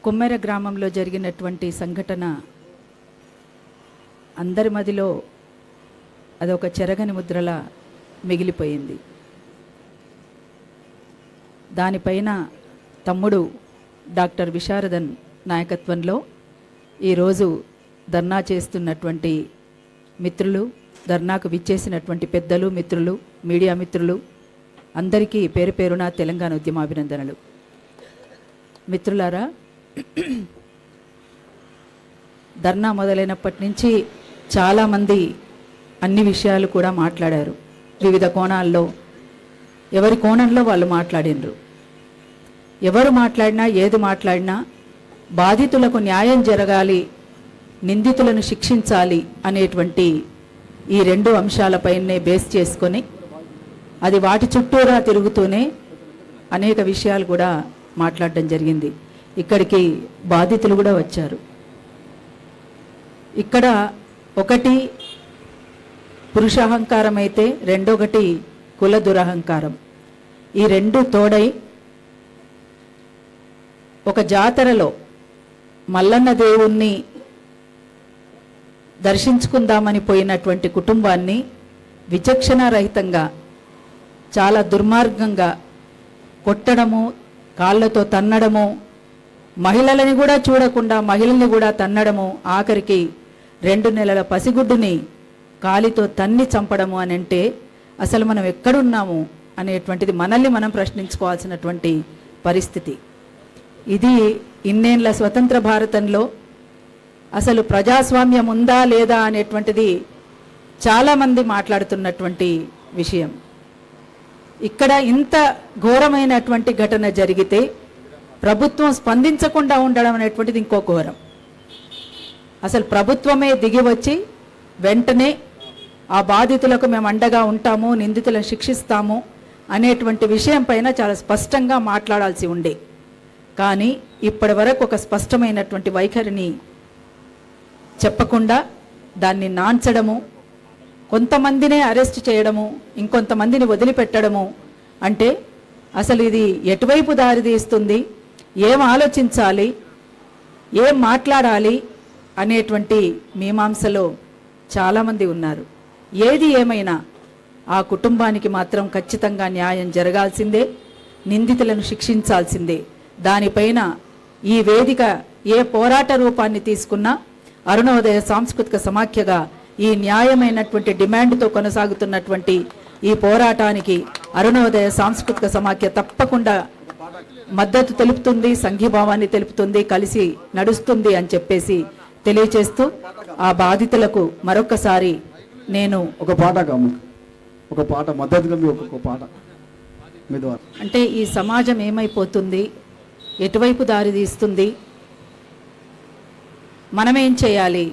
కొమ్మెర గ్రామంలో జరిగినటువంటి సంఘటన అందరి మదిలో అదొక చెరగని ముద్రలా మిగిలిపోయింది. దానిపైన తమ్ముడు డాక్టర్ విశారదన్ నాయకత్వంలో ఈరోజు ధర్నా చేస్తున్నటువంటి మిత్రులు, ధర్నాకు విచ్చేసినటువంటి పెద్దలు, మిత్రులు, మీడియా మిత్రులు అందరికీ పేరు పేరున తెలంగాణ ఉద్యమాభినందనలు. మిత్రులారా, ధర్నా మొదలైనప్పటి నుంచి చాలామంది అన్ని విషయాలు కూడా మాట్లాడారు. వివిధ కోణాల్లో ఎవరి కోణంలో వాళ్ళు మాట్లాడినరు. ఎవరు మాట్లాడినా ఏది మాట్లాడినా బాధితులకు న్యాయం జరగాలి, నిందితులను శిక్షించాలి అనేటువంటి ఈ రెండు అంశాలపైనే బేస్ చేసుకొని అది వాటి చుట్టూరా తిరుగుతూనే అనేక విషయాలు కూడా మాట్లాడడం జరిగింది. ఇక్కడికి బాధితులు కూడా వచ్చారు. ఇక్కడ ఒకటి పురుషాహంకారం అయితే రెండొకటి కుల దురహంకారం. ఈ రెండు తోడై ఒక జాతరలో మల్లన్న దేవుణ్ణి దర్శించుకుందామని పోయినటువంటి కుటుంబాన్ని విచక్షణారహితంగా చాలా దుర్మార్గంగా కొట్టడము, కాళ్ళతో తన్నడము, మహిళలని కూడా చూడకుండా మహిళల్ని కూడా తన్నడము, ఆఖరికి 2 నెలల పసిగుడ్డుని కాలితో తన్ని చంపడము అని అంటే అసలు మనం ఎక్కడున్నాము అనేటువంటిది మనల్ని మనం ప్రశ్నించుకోవాల్సినటువంటి పరిస్థితి. ఇది ఇన్నేళ్ల స్వతంత్ర భారతంలో అసలు ప్రజాస్వామ్యం ఉందా లేదా అనేటువంటిది చాలామంది మాట్లాడుతున్నటువంటి విషయం. ఇక్కడ ఇంత ఘోరమైనటువంటి ఘటన జరిగితే ప్రభుత్వం స్పందించకుండా ఉండడం అనేటువంటిది ఇంకో ఘోరం. అసలు ప్రభుత్వమే దిగి వచ్చి వెంటనే ఆ బాధితులకు మేము అండగా ఉంటాము, నిందితులను శిక్షిస్తాము అనేటువంటి విషయం పైన చాలా స్పష్టంగా మాట్లాడాల్సి ఉండే. కానీ ఇప్పటి వరకు ఒక స్పష్టమైనటువంటి వైఖరిని చెప్పకుండా దాన్ని నాన్చడము, కొంతమందినే అరెస్ట్ చేయడము, ఇంకొంతమందిని వదిలిపెట్టడము అంటే అసలు ఇది ఎటువైపు దారితీస్తుంది, ఏం ఆలోచించాలి, ఏం మాట్లాడాలి అనేటువంటి మీమాంసలో చాలామంది ఉన్నారు. ఏది ఏమైనా ఆ కుటుంబానికి మాత్రం ఖచ్చితంగా న్యాయం జరగాల్సిందే, నిందితులను శిక్షించాల్సిందే. దానిపైన ఈ వేదిక ఏ పోరాట రూపాన్ని తీసుకున్నా అరుణోదయ సాంస్కృతిక సమాఖ్యగా ఈ న్యాయమైనటువంటి డిమాండ్తో కొనసాగుతున్నటువంటి ఈ పోరాటానికి అరుణోదయ సాంస్కృతిక సమాఖ్య తప్పకుండా మద్దతు తెలుపుతుంది, సంఘీభావాన్ని తెలుపుతుంది, కలిసి నడుస్తుంది అని చెప్పేసి తెలియచేస్తూ ఆ బాధితులకు మరొకసారి నేను ఒక పాట మద్దతుగా ఒక పాట మీ ద్వారా అంటే ఈ సమాజం ఏమైపోతుంది, ఎటువైపు దారి తీస్తుంది, మనమేం చేయాలి,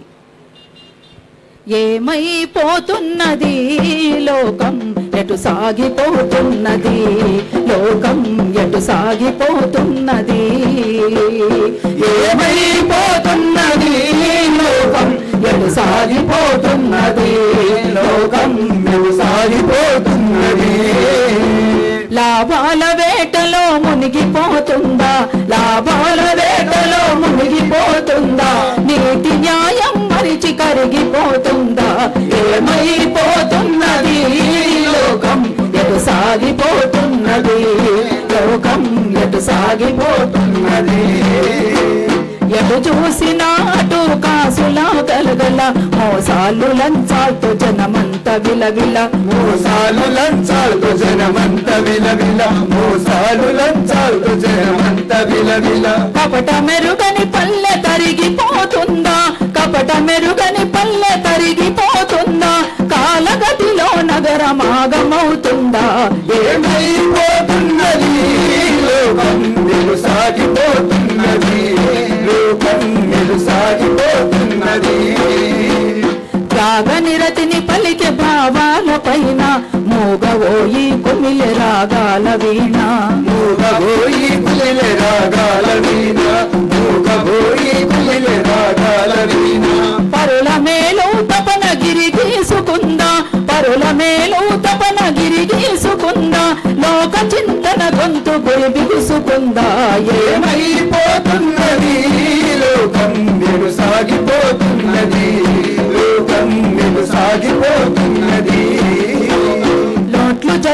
ఏమైపోతున్నది లోకం, ఎటు సాగిపోతున్నది లోకం, ఎటు సాగిపోతున్నది, ఏమైపోతున్నది లోకం, ఎటు సాగిపోతున్నది లోకం, ఎటు సాగిపోతున్నది. లాభాల వేటలో మునిగిపోతుందా, లాభాల వేటలో మునిగిపోతుందా, నీతి న్యాయం మరిచి కరిగిపోతుందా, ఏమైపోతున్నది లోకం, ఎటు సాగిపోతున్నది లోకం, ఎటు సాగిపోతున్నది. ఎటు చూసినా అటు కాసులా గలగల, మోసాలు లంచాలతో జనమంత విలవిల, మోసాలు లంచాలతో జనమంత విలవిల, మోసాలు లంచాలతో జనమంత విలవిల. కపట మెరుగని పల్లె తరిగిపోతుందా, కపట మెరుగని పల్లె తరిగిపోతుందా, కాలగతిలో నగరమాగమవుతుందా, ఏమైపోతున్నది లోకం, ఎటు సాగిపోతున్నది లోకం, ఎటు సాగిపోతున్నది. రాగనిరతిని పలికే భావాల పైన మూగవోయి కుమిలె రాగాల వీణ, మూగబోయి కుమిలె రాగాల వీణ, మూగబోయి కుమిలె రాగాల వీణ. పరుల మేలు తపన గిరి గీసుకుందా, పరుల మేలు తపన గిరి గీసుకుందా, లోక చింతన గొంతు గురి బిగుసుకుందా, ఏమైపోతున్నది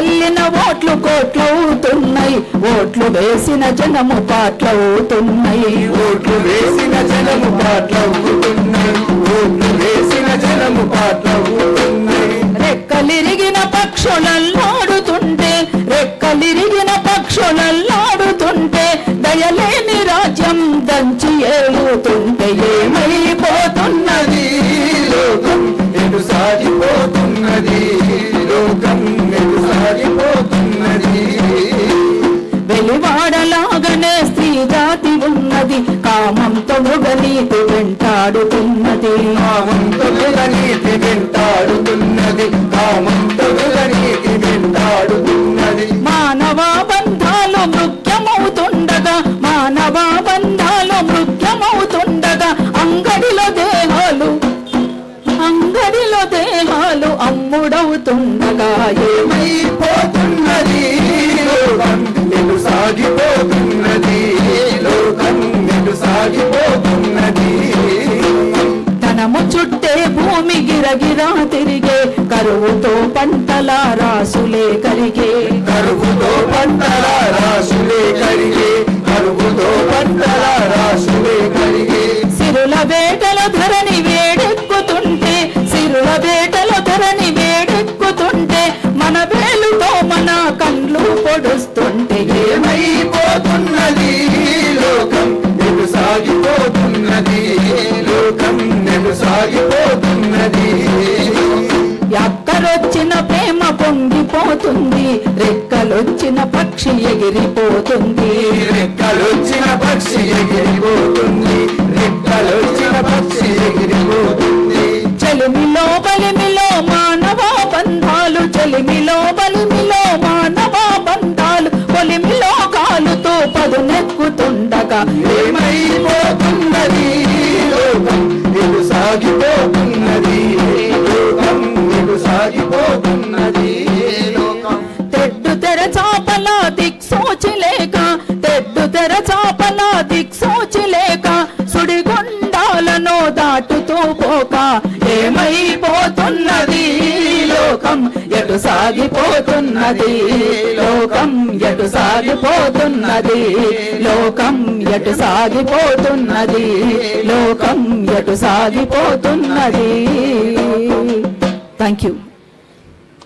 చల్లిన ఓట్లు కోట్లవుతున్నాయి, ఓట్లు వేసిన జనము పాటలవుతున్నాయి. ఓట్లు వేసిన జనము పాటలవుతున్నాయి, ఓట్లు వేసిన జనము పాటలవుతున్నాయి. రెక్కలిరిగిన పక్షులల్లాడుతుంటే, రెక్కలిరిగిన పక్షులల్లాడుతుంటే, దయలేని రాజ్యం దంచి ఏలుతుంటే ఏమైపోతున్నది లోకం ఎటు సాగిపోతున్నది, లోకం ఎటు సాగిపోతున్నది. వెలివాడలాగనే స్త్రీ జాతి ఉన్నది, కామంతో మృగనీతి వెంటాడుతున్నది. కామంతో మృగనీతి వెంటాడుతున్నది, కామంతో మృగనీతి వెంటాడుతున్నది. మానవ బంధాలు మృగ్యమవుతుండగా, మానవ బంధాలు మృగ్యమవుతుండగా, అంగడిలో దేహాలు అమ్ముడవుతుండగా ఏమైపోతున్నది లోకం ఎటు సాగిపోతున్నది, లోకం ఎటు సాగిపోతున్నది. ధనము చుట్టే భూమి గిరగిరా తిరిగే, కరువుతో పంటల రాసులే కరిగే, కరువుతో పంటల రాసులే కరిగే, కరువుతో పంటల రాసులే కరిగే. సిరుల వేటల ధరని వేడెక్కుతుంటే, సిరుల వేటల ధరని వేడెక్కుతుంటే, మన వేలుతో మన కండ్లు పొడుస్తుంటే ఏమైపోతున్నది లోకం ఎటు సాగిపోతున్నది, లోకం ఎటు సాగిపోతున్నది. ఎక్కడొచ్చిన ప్రేమ పొంగిపోతుంది, రెక్కలొచ్చిన పక్షి ఎగిరిపోతుంది. రెక్కలొచ్చిన పక్షి ఎగిరిపోతుంది, రెక్కలొచ్చిన పక్షి ఎగిరిపోతుంది. చెలిమిలో బలిమిలో మానవ బంధాలు, చెలిమిలో బలిమిలో మానవ బంధాలు, కొలిమిలో కాలుతో పదునెక్కుతుండగా ఏమైపోతున్నది లోకం ఎటు సాగిపోతున్నది, లోకం ఎటు సాగిపోతున్నది. లోకం తెడ్డు తెర చాపల దిక్సూచి లేక, తెడ్డు తెర చాపల దిక్సూచి లేక, సుడిగుండాలను దాటుతూ పోక ఏమైపోతున్నది లోకం ఎటు సాగిపోతున్నది, లోకం ఎటు సాగిపోతున్నది, లోకం ఎటు సాగిపోతున్నది, లోకం ఎటు సాగిపోతున్నది. Thank you.